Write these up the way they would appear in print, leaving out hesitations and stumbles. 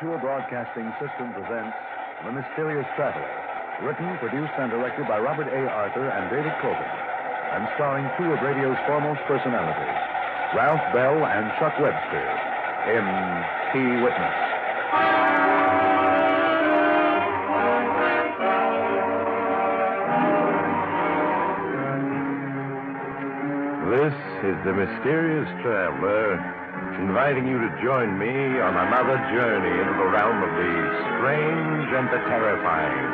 Mutual Broadcasting System presents The Mysterious Traveler, written, produced, and directed by Robert A. Arthur and David Kogan, and starring two of radio's foremost personalities, Ralph Bell and Chuck Webster, in Key Witness. This is the Mysterious Traveler, inviting you to join me on another journey into the realm of the strange and the terrifying.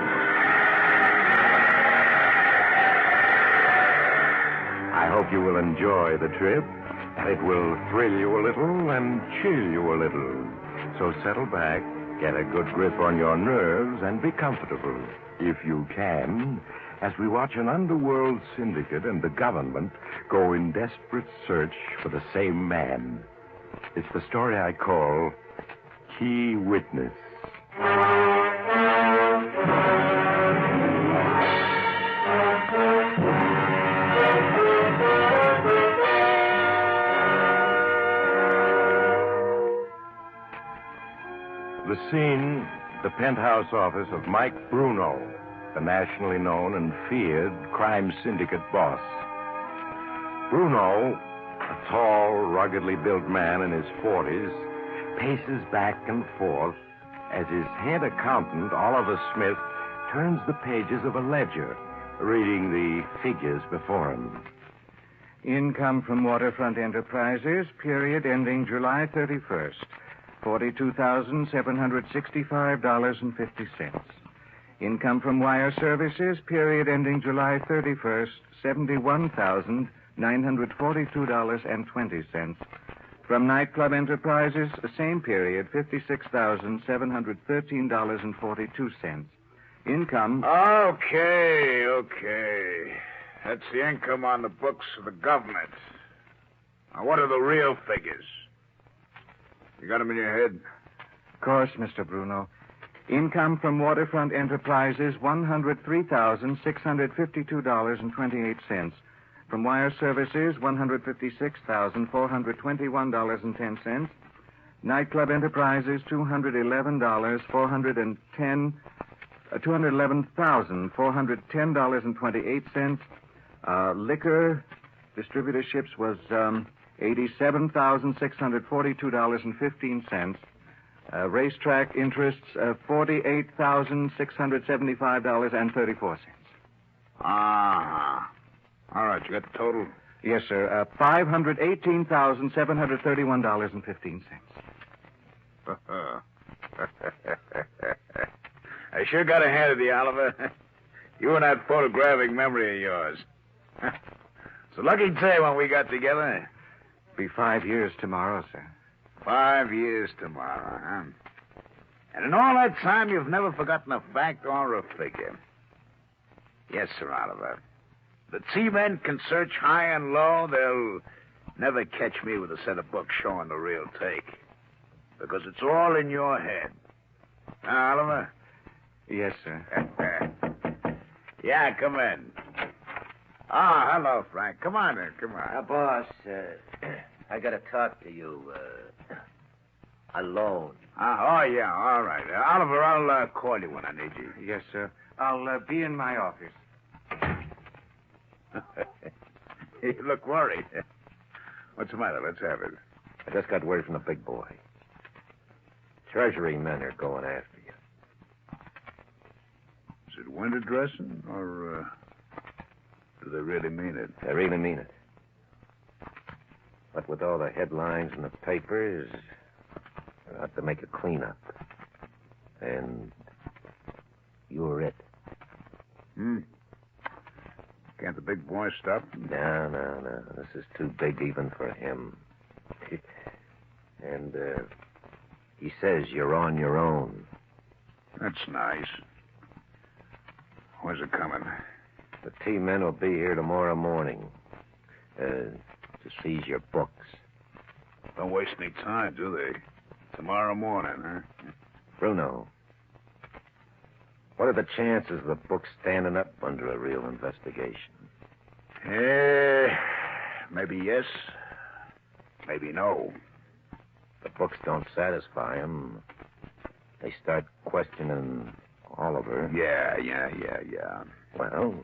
I hope you will enjoy the trip. It will thrill you a little and chill you a little. So settle back, get a good grip on your nerves, and be comfortable, if you can, as we watch an underworld syndicate and the government go in desperate search for the same man. It's the story I call Key Witness. The scene, the penthouse office of Mike Bruno, the nationally known and feared crime syndicate boss. Bruno, a tall, ruggedly built man in his 40s, paces back and forth as his head accountant, Oliver Smith, turns the pages of a ledger, reading the figures before him. Income from waterfront enterprises, period ending July 31st, $42,765.50. Income from wire services, period ending July 31st, $71,942.20. From nightclub enterprises, the same period, $56,713.42. Income... Okay. That's the income on the books of the government. Now, what are the real figures? You got them in your head? Of course, Mr. Bruno. Income from waterfront enterprises, $103,652.28. From wire services, $156,421.10. Nightclub enterprises, $211,410.28. Liquor distributorships was $87,642.15. Racetrack interests, $48,675.34. Ah. All right, you got the total? Yes, sir. $518,731.15. I sure got a hand of the Oliver. You and that photographic memory of yours. It's a lucky day when we got together. Be 5 years tomorrow, sir. 5 years tomorrow, huh? And in all that time, you've never forgotten a fact or a figure. Yes, Sir Oliver. The T-men can search high and low. They'll never catch me with a set of books showing the real take. Because it's all in your head. Huh, Oliver? Yes, sir. Yeah, come in. Ah, hello, Frank. Come on in, come on. Boss, I gotta talk to you, alone. Oh, yeah, all right. Oliver, I'll call you when I need you. Yes, sir. I'll be in my office. You look worried. What's the matter? Let's have it. I just got word from the big boy. Treasury men are going after you. Is it winter dressing, or do they really mean it? They really mean it. But with all the headlines in the papers, they'll have to make a cleanup. And you're it. Can't the big boy stop him? No. This is too big even for him. And, he says you're on your own. That's nice. Where's it coming? The T-men will be here tomorrow morning to seize your books. Don't waste any time, do they? Tomorrow morning, huh? Bruno, what are the chances of the books standing up under a real investigation? Maybe yes, maybe no. The books don't satisfy him. They start questioning Oliver. Yeah. Well,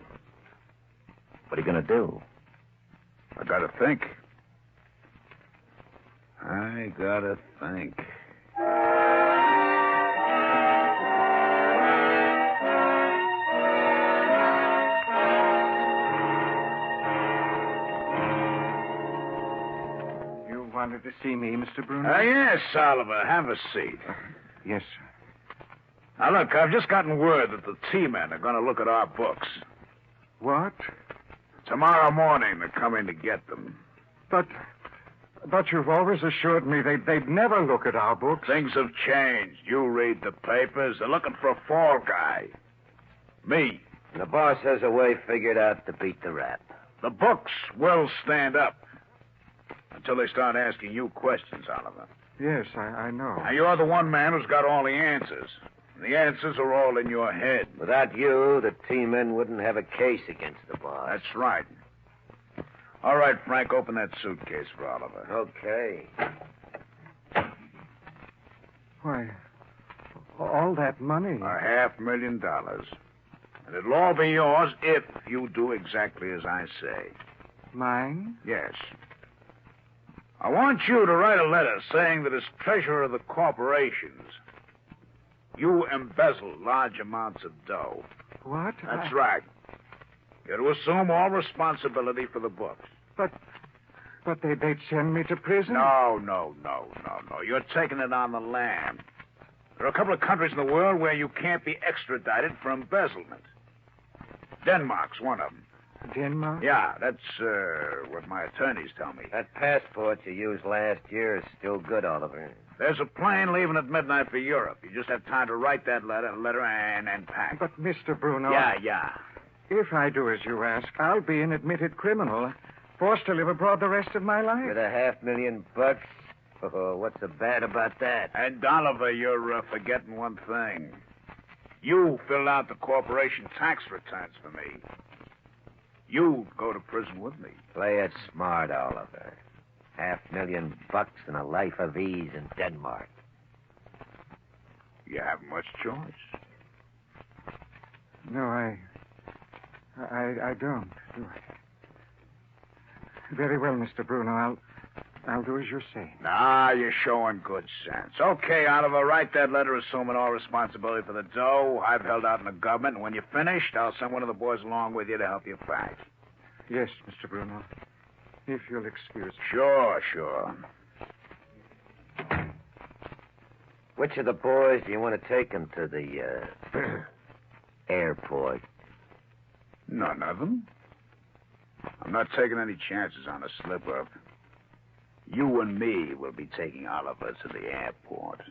what are you going to do? I gotta think. You wanted to see me, Mr. Bruno? Yes, Oliver. Have a seat. Yes, sir. Now, look, I've just gotten word that the T-men are going to look at our books. What? Tomorrow morning, they're coming to get them. But you've always assured me they'd never look at our books. Things have changed. You read the papers. They're looking for a fall guy. Me. And the boss has a way figured out to beat the rap. The books will stand up until they start asking you questions, Oliver. Yes, I know. Now, you're the one man who's got all the answers. The answers are all in your head. Without you, the T-men wouldn't have a case against the boss. That's right. All right, Frank, open that suitcase for Oliver. Okay. Why, all that money. $500,000. And it'll all be yours if you do exactly as I say. Mine? Yes. I want you to write a letter saying that as treasurer of the corporations, you embezzle large amounts of dough. What? That's right. You're to assume all responsibility for the books. But they'd send me to prison? No. You're taking it on the lam. There are a couple of countries in the world where you can't be extradited for embezzlement. Denmark's one of them. Denmark? Yeah, that's what my attorneys tell me. That passport you used last year is still good, Oliver. There's a plane leaving at midnight for Europe. You just have time to write that letter and pack. But, Mr. Bruno... Yeah. If I do as you ask, I'll be an admitted criminal, forced to live abroad the rest of my life. With $500,000? Oh, what's so bad about that? And, Oliver, you're forgetting one thing. You filled out the corporation tax returns for me. You'd go to prison with me. Play it smart, Oliver. $500,000 and a life of ease in Denmark. You haven't much choice. No, I don't, do I? Very well, Mr. Bruno. I'll do as you say. Nah, you're showing good sense. Okay, Oliver, write that letter assuming all responsibility for the dough. I've held out in the government, and when you're finished, I'll send one of the boys along with you to help you pack. Yes, Mr. Bruno. If you'll excuse me. Sure. Which of the boys do you want to take him to the airport? None of them. I'm not taking any chances on a slip-up. You and me will be taking Oliver to the airport.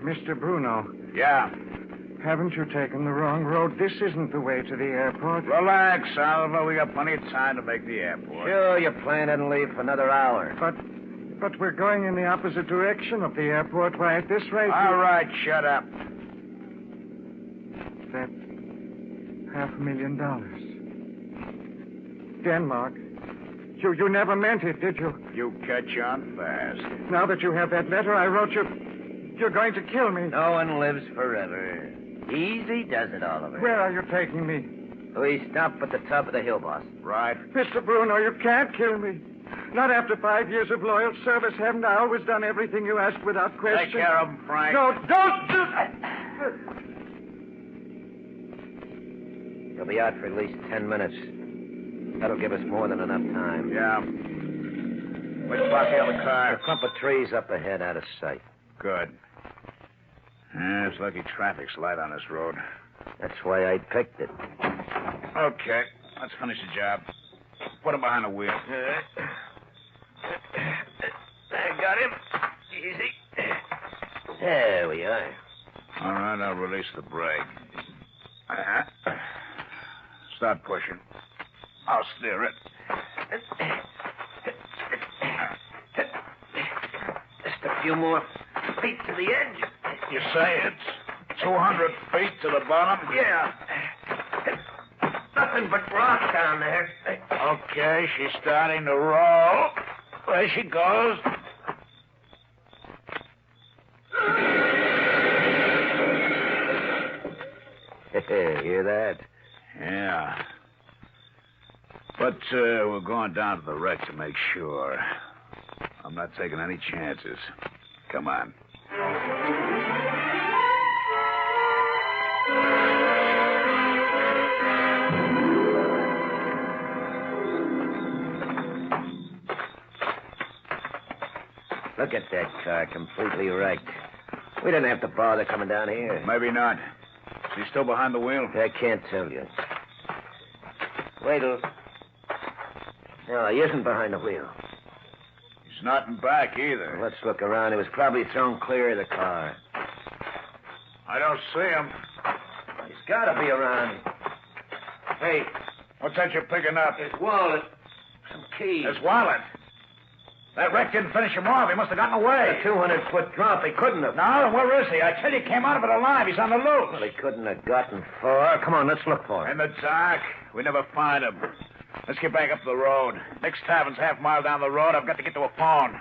Mr. Bruno. Yeah. Haven't you taken the wrong road? This isn't the way to the airport. Relax, Oliver. We got plenty of time to make the airport. Sure, your plane doesn't leave for another hour. But we're going in the opposite direction of the airport. Why, at this rate... All right, shut up. That's $500,000. Denmark. You never meant it, did you? You catch on fast. Now that you have that letter I wrote you, you're going to kill me. No one lives forever. Easy does it, Oliver. Where are you taking me? We stop at the top of the hill, boss. Right. Mr. Bruno, you can't kill me. Not after 5 years of loyal service. Haven't I always done everything you asked without question? Take care of him, Frank. No, don't! He'll be out for at least 10 minutes. That'll give us more than enough time. Yeah. Which spot the other car? A clump of trees up ahead, out of sight. Good. Yeah, it's lucky traffic's light on this road. That's why I picked it. Okay, let's finish the job. Put him behind the wheel. I got him. Easy. There we are. All right, I'll release the brake. Start pushing. I'll steer it. Just a few more feet to the edge. You say it's 200 feet to the bottom? Yeah. Nothing but rock down there. Okay, she's starting to roll. There she goes. Hear that? Yeah. But we're going down to the wreck to make sure. I'm not taking any chances. Come on. Look at that car, completely wrecked. We didn't have to bother coming down here. Maybe not. Is he still behind the wheel? I can't tell you. Wait till... No, he isn't behind the wheel. He's not in back either. Let's look around. He was probably thrown clear of the car. I don't see him. He's got to be around. Hey, What's that you're picking up? his wallet. Some keys. His wallet. That wreck didn't finish him off. He must have gotten away. A 200-foot drop. He couldn't have. No, then where is he? I tell you, he came out of it alive. He's on the loose. Well, he couldn't have gotten far. Come on, let's look for him. In the dark. We never find him. Let's get back up the road. Next tavern's half a mile down the road. I've got to get to a phone.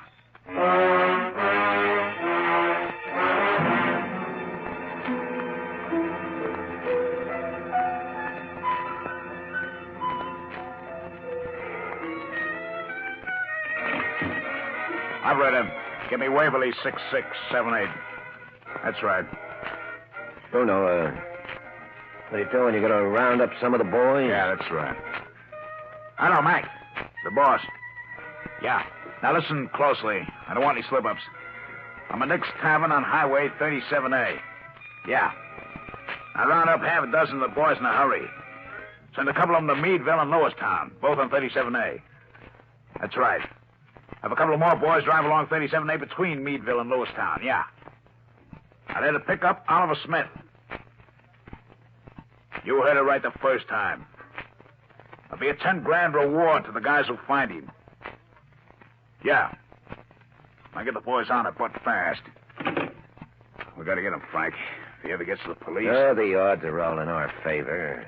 I've read him. Give me Waverly 6678. That's right. Bruno, what are you doing? You going to round up some of the boys? Yeah, that's right. Hello, Mac. The boss. Yeah. Now listen closely. I don't want any slip-ups. I'm at Nick's Tavern on Highway 37A. Yeah. I round up half a dozen of the boys in a hurry. Send a couple of them to Meadville and Lewistown, both on 37A. That's right. Have a couple of more boys drive along 37A between Meadville and Lewistown, yeah. Now, they're to pick up Oliver Smith. You heard it right the first time. There'll be a 10 grand reward to the guys who find him. Yeah. Now get the boys on it, but fast. We gotta get him, Frank. If he ever gets to the police... Oh, the odds are all in our favor.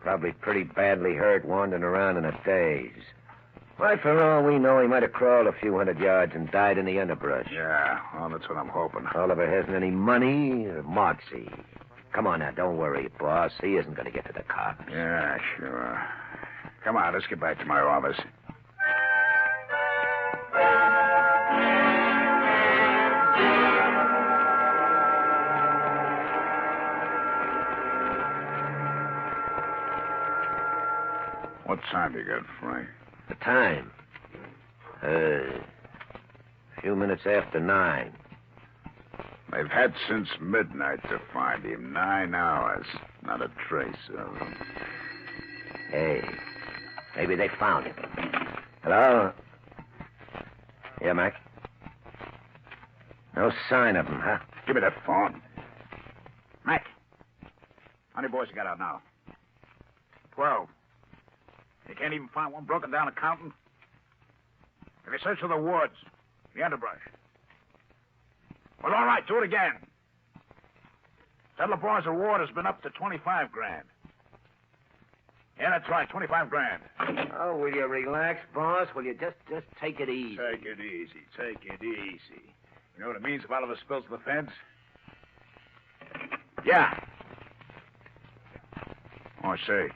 Probably pretty badly hurt wandering around in a daze. Why, for all we know, he might have crawled a few hundred yards and died in the underbrush. Yeah, well, that's what I'm hoping. Oliver hasn't any money or moxie. Come on now, don't worry, boss. He isn't going to get to the cops. Yeah, sure. Come on, let's get back to my office. What time do you got, Frank? The time? A few minutes after 9. They've had since midnight to find him. 9 hours. Not a trace of him. Hey, maybe they found him. Hello? Yeah, Mac? No sign of him, huh? Give me that phone. Mac. How many boys you got out now? 12. You can't even find one broken down accountant? If you search for the woods, the underbrush. Well, all right, do it again. Tell the boys the reward has been up to 25 grand. Yeah, that's right, 25 grand. Oh, will you relax, boss? Will you just take it easy? Take it easy, take it easy. You know what it means if Oliver spills to the feds? Yeah. Oh, I say.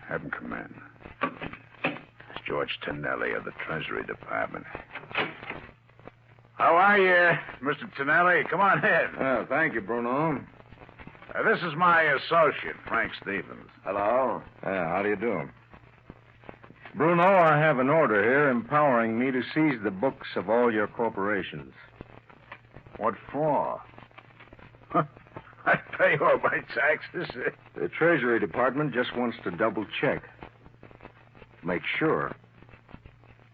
Have him come in. It's George Tonelli of the Treasury Department. How are you, Mr. Tonelli? Come on in. Thank you, Bruno. This is my associate, Frank Stevens. Hello? How do you do? Bruno, I have an order here empowering me to seize the books of all your corporations. What for? I pay all my taxes. The Treasury Department just wants to double-check. Make sure.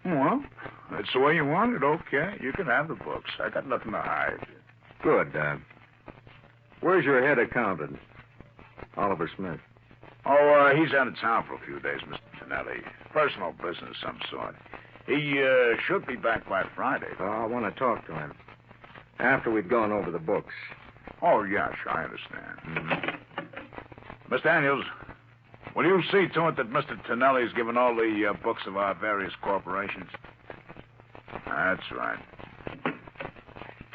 Well, that's the way you want it. Okay, you can have the books. I got nothing to hide. Good. Where's your head accountant? Oliver Smith. Oh, he's out of town for a few days, Mr. Tonelli. Personal business of some sort. He should be back by Friday. Oh, I want to talk to him. After we'd gone over the books. Oh, yeah, sure, I understand. Miss Daniels, will you see to it that Mr. Tonelli's given all the books of our various corporations? That's right.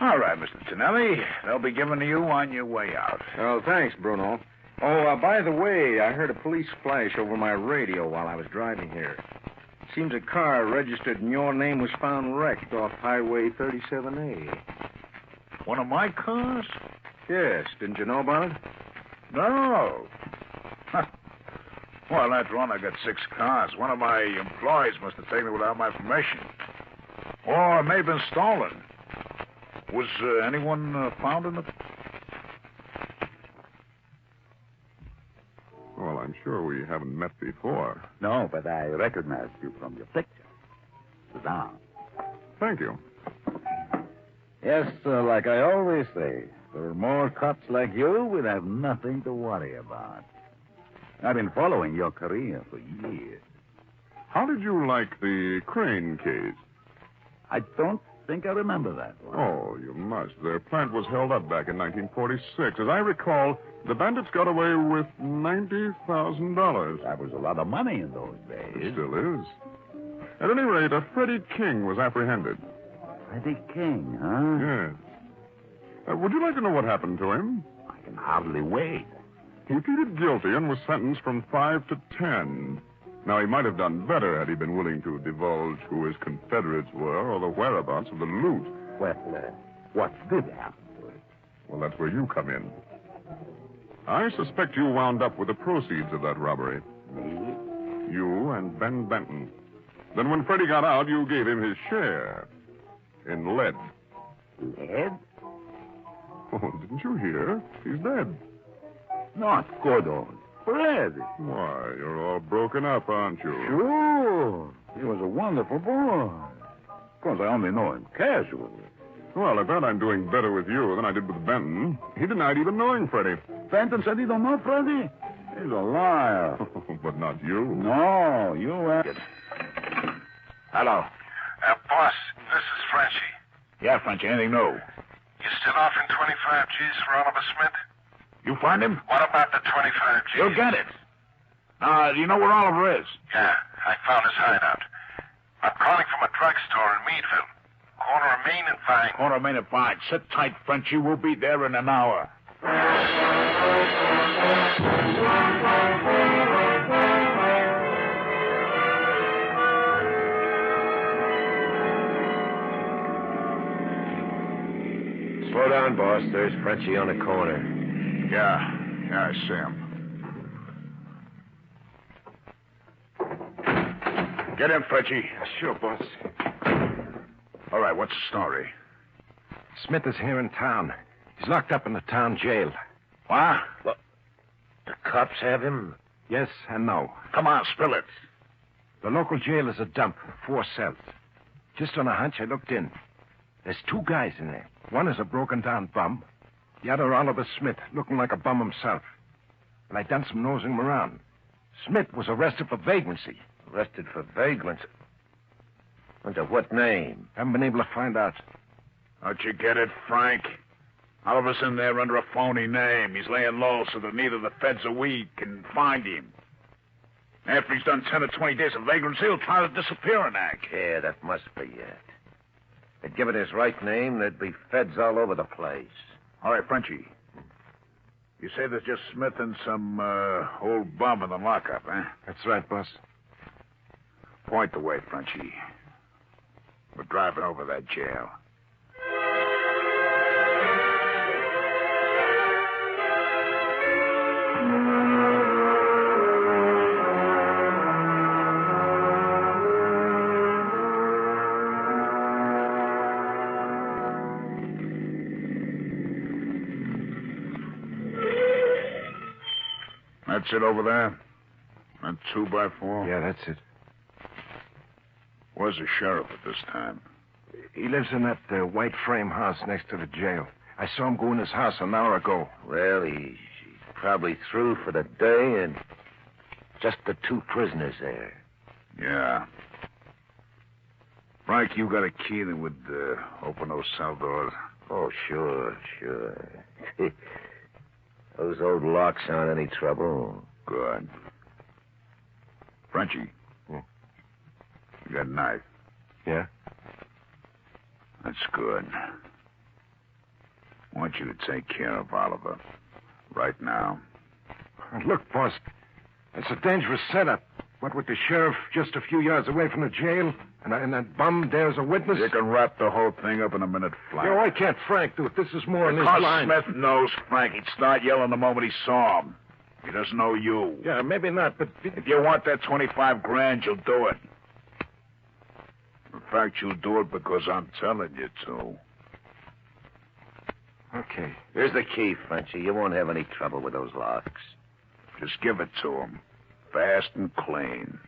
All right, Mr. Tonelli. They'll be given to you on your way out. Oh, thanks, Bruno. Oh, by the way, I heard a police flash over my radio while I was driving here. Seems a car registered in your name was found wrecked off Highway 37A. One of my cars? Yes, didn't you know about it? No. Huh. Well, after all, I got 6 cars. One of my employees must have taken it without my permission. Or it may have been stolen. Was anyone found in it? Well, I'm sure we haven't met before. No, but I recognized you from your picture. Sit down. Thank you. Yes, like I always say, for more cops like you, we'd have nothing to worry about. I've been following your career for years. How did you like the Crane case? I don't think I remember that one. Oh, you must. Their plant was held up back in 1946. As I recall, the bandits got away with $90,000. That was a lot of money in those It days. still is. At any rate, a Freddie King was apprehended. Freddie King, huh? Yes. Would you like to know what happened to him? I can hardly wait. He pleaded guilty and was sentenced from 5 to 10. Now, he might have done better had he been willing to divulge who his Confederates were or the whereabouts of the loot. Well, what did happen to it? Well, that's where you come in. I suspect you wound up with the proceeds of that robbery. Me? You and Ben Benton. Then when Freddie got out, you gave him his share. In lead. Lead? Oh, didn't you hear? He's dead. Not good old Freddie. Why, you're all broken up, aren't you? Sure. He was a wonderful boy. Of course, I only know him casually. Well, at that, I'm doing better with you than I did with Benton. He denied even knowing Freddie. Benton said he don't know Freddie? He's a liar. But not you. No, you Hello. Boss, this is Frenchie. Yeah, Frenchy, anything new? You still offering 25 G's for Oliver Smith? You find him? What about the 25 G's? You'll get it. Do you know where Oliver is? Yeah, I found his hideout. I'm calling from a drugstore in Meadville. Corner of Main and Vine. Corner of Main and Vine. Sit tight, Frenchy. We'll be there in an hour. Slow down, boss. There's Frenchie on the corner. Yeah, I see him. Get in, Frenchy. Sure, boss. All right, what's the story? Smith is here in town. He's locked up in the town jail. What? The cops have him? Yes and no. Come on, spill it. The local jail is a dump, 4 cells. Just on a hunch, I looked in. There's 2 guys in there. One is a broken-down bum. The other, Oliver Smith, looking like a bum himself. And I done some nosing him around. Smith was arrested for vagrancy. Arrested for vagrancy. Under what name? Haven't been able to find out. Don't you get it, Frank? Oliver's in there under a phony name. He's laying low so that neither the feds or we can find him. After he's done 10 or 20 days of vagrancy, he'll try to disappear in act. Yeah, that must be it. They'd give it his right name, there'd be feds all over the place. All right, Frenchy. You say there's just Smith and some old bum in the lockup, huh? That's right, boss. Point the way, Frenchy. We're driving over that jail. That's it over there? That 2x4? Yeah, that's it. Where's the sheriff at this time? He lives in that white frame house next to the jail. I saw him go in his house an hour ago. Well, he's probably through for the day, and just the 2 prisoners there. Yeah. Frank, you got a key that would open those cell doors? Oh, sure. Those old locks aren't any trouble. Good. Frenchie. Hmm? You got a knife. Yeah? That's good. I want you to take care of Oliver. Right now. Look, boss, it's a dangerous setup. What with the sheriff just a few yards away from the jail, and that bum dares a witness? You can wrap the whole thing up in a minute flat. No, I can't Frank do it. This is more in his Because line. Smith knows Frank. He'd start yelling the moment he saw him. He doesn't know you. Yeah, maybe not, but... If you want that 25 grand, you'll do it. In fact, you'll do it because I'm telling you to. Okay. Here's the key, Frenchie. You won't have any trouble with those locks. Just give it to him. Fast and clean.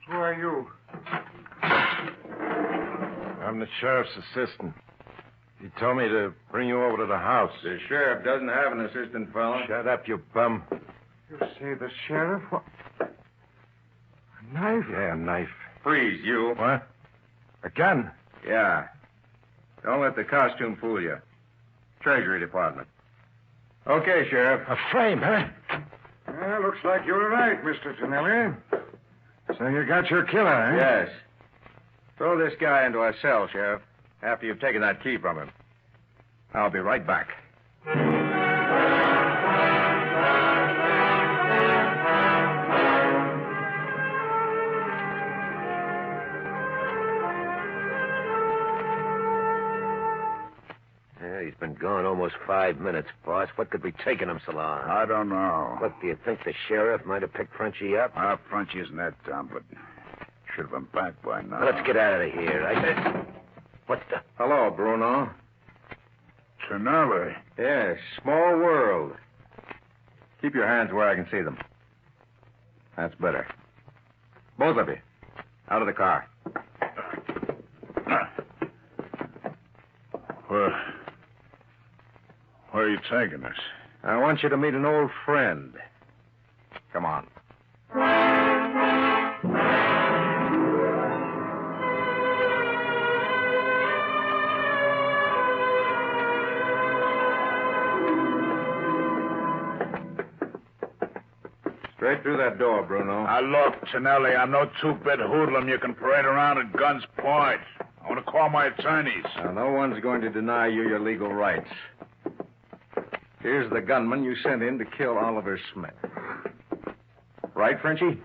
Who are you? I'm the sheriff's assistant. He told me to bring you over to the house. The sheriff doesn't have an assistant, fella. Shut up, you bum. You say the sheriff? What? A knife? Yeah, a knife. Freeze, you. What? A gun? Yeah. Don't let the costume fool you. Treasury Department. Okay, Sheriff. A frame, huh? Well, looks like you were right, Mr. Tonelli. So you got your killer, eh? Yes. Throw this guy into a cell, Sheriff, after you've taken that key from him. I'll be right back. Yeah, he's been gone almost 5 minutes, boss. What could be taking him so long? I don't know. Look, do you think the sheriff might have picked Frenchie up? Frenchie isn't that dumb, but should have been back by now. Well, let's get out of here. What the... Hello, Bruno. Tonelli. Yes, small world. Keep your hands where I can see them. That's better. Both of you. Out of the car. Where are you taking us? I want you to meet an old friend. Come on. Straight through that door, Bruno. Now, look, Tonelli, I'm no two-bit hoodlum you can parade around at guns point. I want to call my attorneys. Now, no one's going to deny you your legal rights. Here's the gunman you sent in to kill Oliver Smith. Right, Frenchie?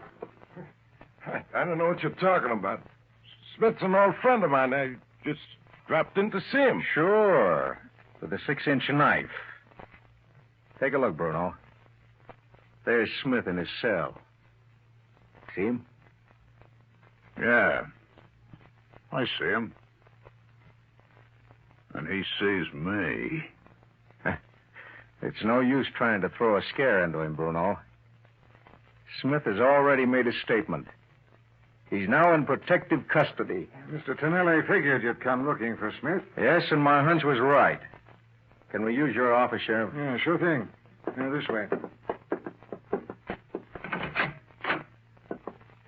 I don't know what you're talking about. Smith's an old friend of mine. I just dropped in to see him. Sure. With a 6-inch knife. Take a look, Bruno. There's Smith in his cell. See him? Yeah. I see him. And he sees me. It's no use trying to throw a scare into him, Bruno. Smith has already made a statement. He's now in protective custody. Mr. Tonelli figured you'd come looking for Smith. Yes, and my hunch was right. Can we use your office, Sheriff? Yeah, sure thing. This way.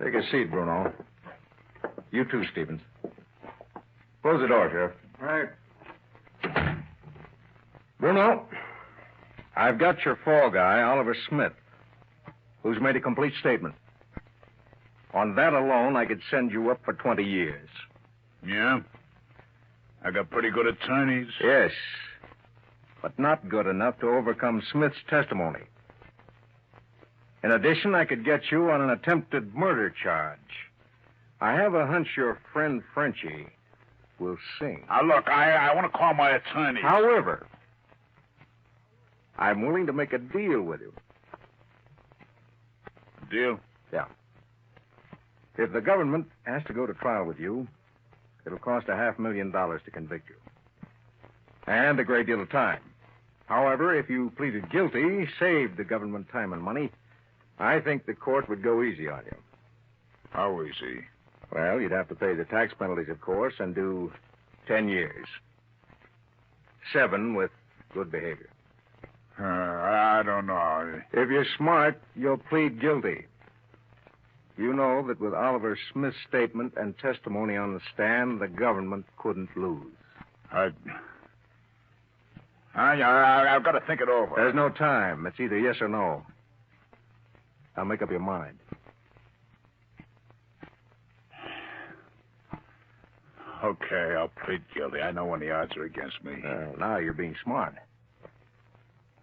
Take a seat, Bruno. You too, Stevens. Close the door, Sheriff. Right. Bruno, I've got your fall guy, Oliver Smith, who's made a complete statement. On that alone, I could send you up for 20 years. Yeah? I got pretty good attorneys. Yes, but not good enough to overcome Smith's testimony. In addition, I could get you on an attempted murder charge. I have a hunch your friend Frenchie will sing. Now, look, I want to call my attorneys. However, I'm willing to make a deal with you. Deal? Yeah. If the government has to go to trial with you, it'll cost $500,000 to convict you. And a great deal of time. However, if you pleaded guilty, saved the government time and money, I think the court would go easy on you. How easy? Well, you'd have to pay the tax penalties, of course, and do 10 years. 7 with good behavior. I don't know. If you're smart, you'll plead guilty. You know that with Oliver Smith's statement and testimony on the stand, the government couldn't lose. I've got to think it over. There's no time. It's either yes or no. Now make up your mind. Okay, I'll plead guilty. I know when the odds are against me. Now you're being smart.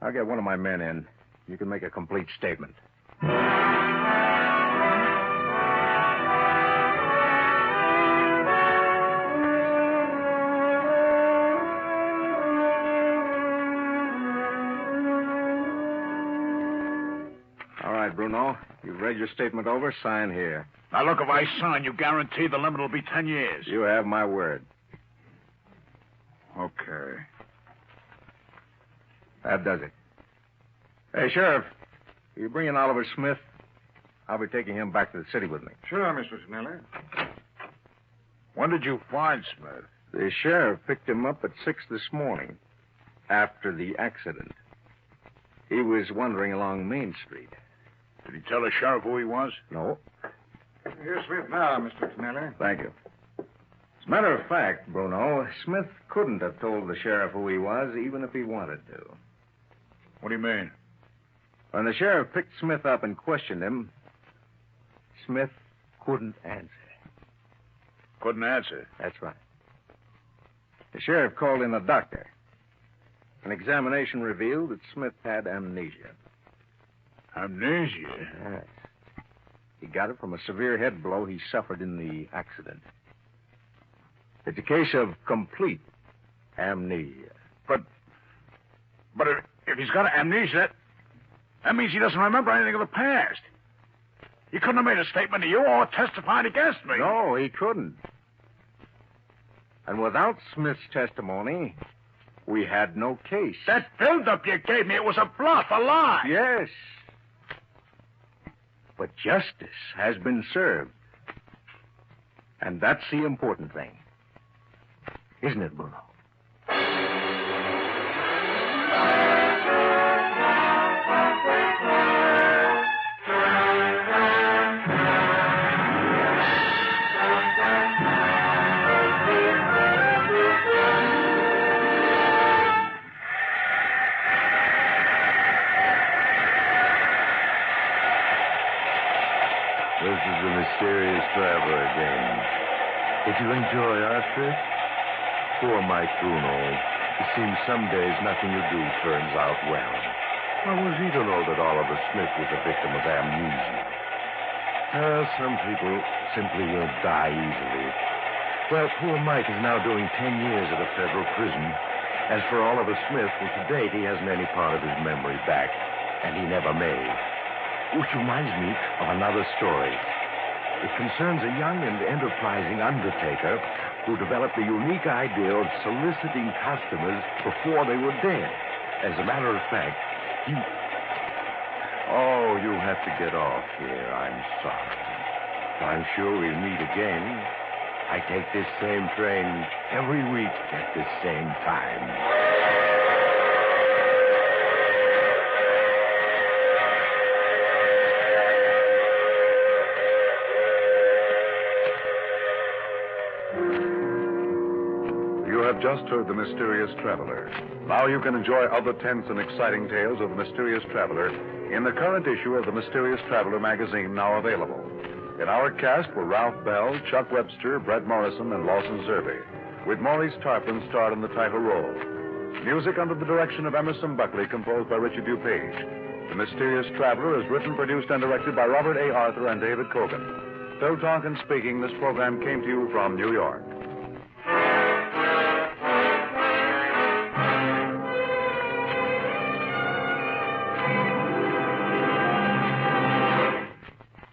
I'll get one of my men in. You can make a complete statement. All right, Bruno. You've read your statement over. Sign here. Now, look, if I sign, you guarantee the limit will be 10 years. You have my word. Okay. That does it. Hey, Sheriff, you bring in Oliver Smith. I'll be taking him back to the city with me. Sure, Mr. Snelly. When did you find Smith? The sheriff picked him up at 6 this morning, after the accident. He was wandering along Main Street. Did he tell the sheriff who he was? No. Here's Smith now, Mr. Snelly. Thank you. As a matter of fact, Bruno, Smith couldn't have told the sheriff who he was, even if he wanted to. What do you mean? When the sheriff picked Smith up and questioned him, Smith couldn't answer. Couldn't answer. That's right. The sheriff called in a doctor. An examination revealed that Smith had amnesia. Amnesia? Yes. He got it from a severe head blow he suffered in the accident. It's a case of complete amnesia. But if he's got amnesia, that means he doesn't remember anything of the past. He couldn't have made a statement to you or testified against me. No, he couldn't. And without Smith's testimony, we had no case. That build-up you gave me, it was a bluff, a lie. Yes. But justice has been served. And that's the important thing. Isn't it, Bruno? This is the mysterious traveler again. Did you enjoy our trip? Poor Mike Bruno. It seems some days nothing you do turns out well. How was he to know that Oliver Smith was a victim of amnesia? Some people simply will die easily. Well, poor Mike is now doing 10 years at a federal prison. As for Oliver Smith, well, to date he hasn't any part of his memory back, and he never may. Which reminds me of another story. It concerns a young and enterprising undertaker who developed the unique idea of soliciting customers before they were dead. As a matter of fact, he... Oh, you have to get off here. I'm sorry. I'm sure we'll meet again. I take this same train every week at this same time. You have just heard The Mysterious Traveler. Now you can enjoy other tense and exciting tales of The Mysterious Traveler in the current issue of The Mysterious Traveler magazine, now available. In our cast were Ralph Bell, Chuck Webster, Brett Morrison, and Lawson Zerby, with Maurice Tarpon starred in the title role. Music under the direction of Emerson Buckley, composed by Richard DuPage. The Mysterious Traveler is written, produced, and directed by Robert A. Arthur and David Kogan. Phil Tonkin speaking. This program came to you from New York.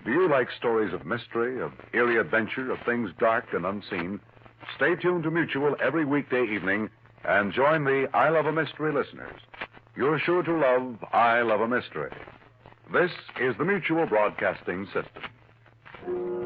Do you like stories of mystery, of eerie adventure, of things dark and unseen, stay tuned to Mutual every weekday evening and join the I Love a Mystery listeners. You're sure to love I Love a Mystery. This is the Mutual Broadcasting System.